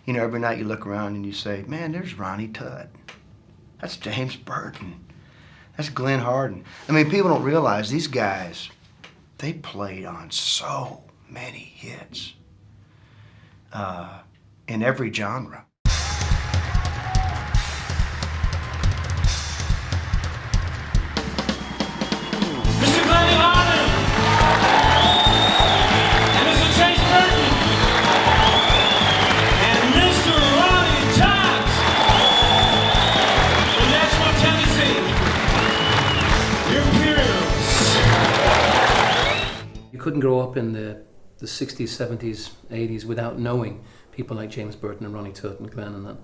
You know, every night you look around and you say, man, there's Ronnie Tutt. That's James Burton. That's Glenn Hardin. I mean, people don't realize these guys, they played on so many hits in every genre. Mr. Glenn Hardin and Mr. James Burton and Mr. Ronnie Tutt from Nashville, Tennessee, your peers. You couldn't grow up in the 60s, 70s, 80s without knowing people like James Burton and Ronnie Tutt and Glenn and that,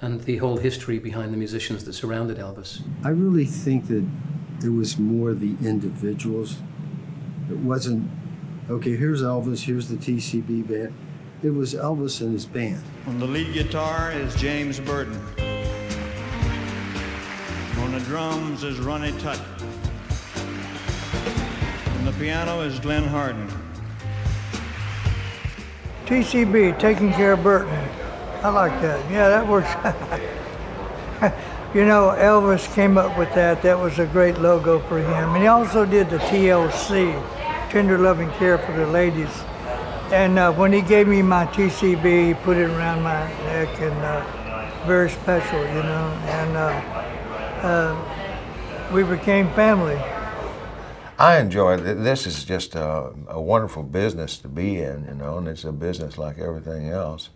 and the whole history behind the musicians that surrounded Elvis. I really think that it was more the individuals. It wasn't, okay, here's Elvis, here's the TCB band. It was Elvis and his band. On the lead guitar is James Burton. On the drums is Ronnie Tutt. On the piano is Glenn Hardin. TCB, Taking Care of Burton. I like that. Yeah, that works. You know, Elvis came up with that. That was a great logo for him. And he also did the TLC, Tender Loving Care for the Ladies. And when he gave me my TCB, he put it around my neck, and very special, you know. And we became family. I enjoy it. This is just a wonderful business to be in, you know, and it's a business like everything else.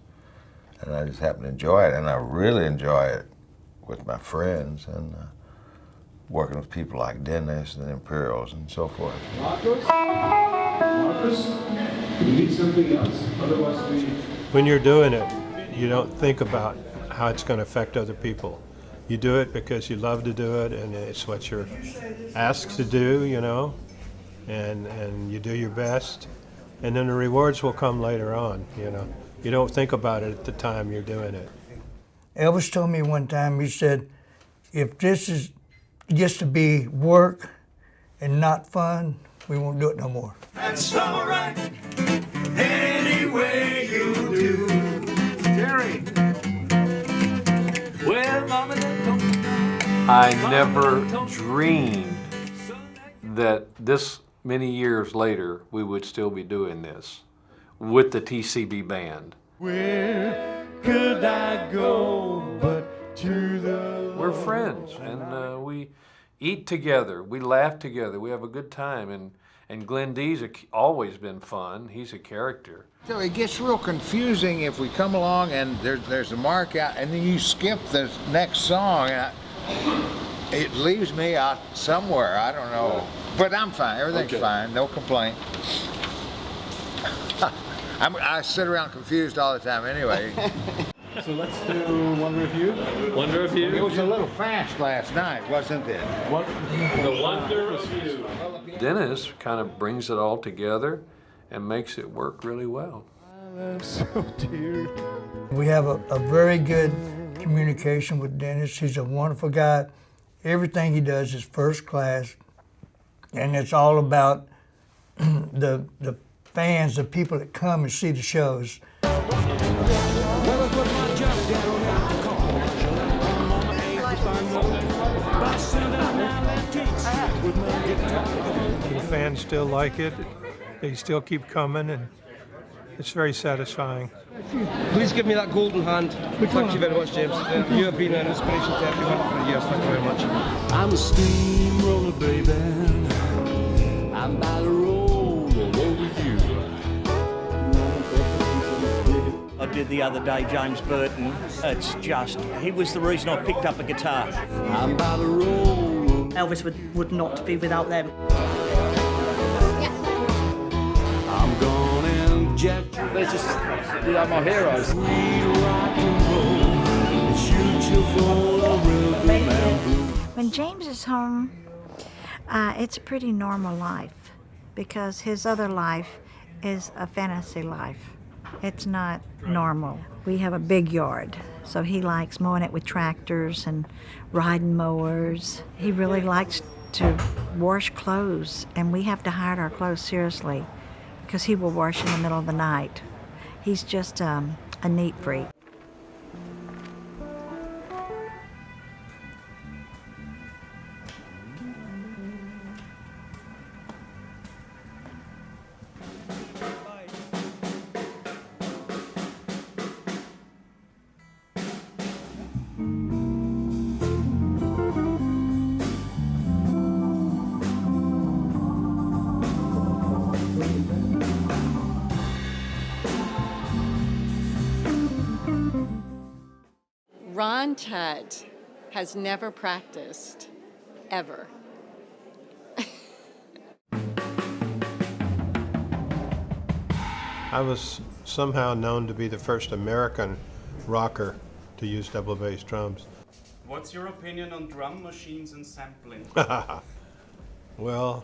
And I just happen to enjoy it, and I really enjoy it with my friends and working with people like Dennis and the Imperials and so forth. Marcus, you need something else? Otherwise, When you're doing it, you don't think about how it's going to affect other people. You do it because you love to do it, and it's what you're asked to do, you know, and you do your best, and then the rewards will come later on, you know. You don't think about it at the time you're doing it. Elvis told me one time, he said, if this is just to be work and not fun, we won't do it no more. That's all right, any way you do. Jerry. Well, Mama, I never dreamed that this many years later we would still be doing this with the TCB band. where could I go but to the We're friends, and we eat together, we laugh together, we have a good time, and Glenn D's always been fun. He's a character. So it gets real confusing if we come along and there's a mark out and then you skip the next song. And it leaves me out somewhere, I don't know. But I'm fine, everything's fine, no complaint. I sit around confused all the time anyway. So let's do one review. One review? It was a little fast last night, wasn't it? The Wonder Review. Dennis kind of brings it all together and makes it work really well. We have a very good communication with Dennis. He's a wonderful guy. Everything he does is first class, and it's all about the fans, the people that come and see the shows. The fans still like it. They still keep coming, and it's very satisfying. Please give me that golden hand. Thank you very much, James. You have been an inspiration to everyone for years. Thank you very much. I'm a steamroller, baby. I'm about to roll all over you. I did the other day, James Burton. It's just, he was the reason I picked up a guitar. I'm about to roll. Elvis would not be without them. I'm gonna inject you. They are my heroes. Sweet rock and roll. Shoot you for a rhythm and blues. When James is home, it's a pretty normal life because his other life is a fantasy life. It's not normal. We have a big yard, so he likes mowing it with tractors and riding mowers. He really likes to wash clothes, and we have to hide our clothes seriously because he will wash in the middle of the night. He's just a neat freak. Ron Tudd has never practiced, ever. I was somehow known to be the first American rocker to use double bass drums. What's your opinion on drum machines and sampling? Well,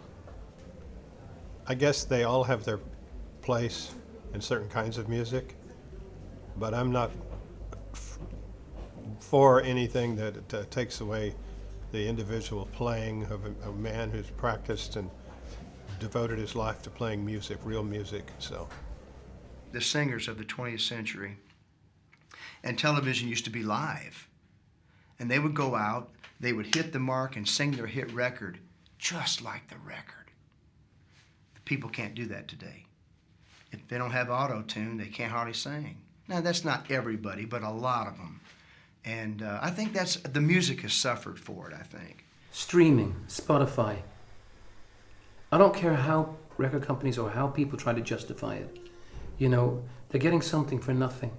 I guess they all have their place in certain kinds of music, but I'm not for anything that takes away the individual playing of a man who's practiced and devoted his life to playing music, real music. So, the singers of the 20th century, and television used to be live, and they would go out, they would hit the mark and sing their hit record just like the record. The people can't do that today. If they don't have auto-tune, they can't hardly sing. Now, that's not everybody, but a lot of them. And I think the music has suffered for it, I think. Streaming, Spotify. I don't care how record companies or how people try to justify it. You know, they're getting something for nothing,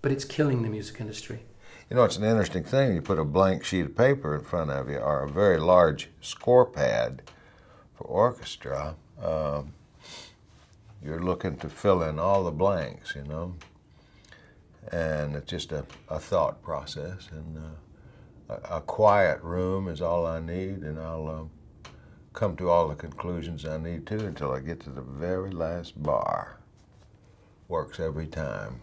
but it's killing the music industry. You know, it's an interesting thing. You put a blank sheet of paper in front of you or a very large score pad for orchestra. You're looking to fill in all the blanks, you know. And it's just a thought process. And a quiet room is all I need, and I'll come to all the conclusions I need to until I get to the very last bar. Works every time.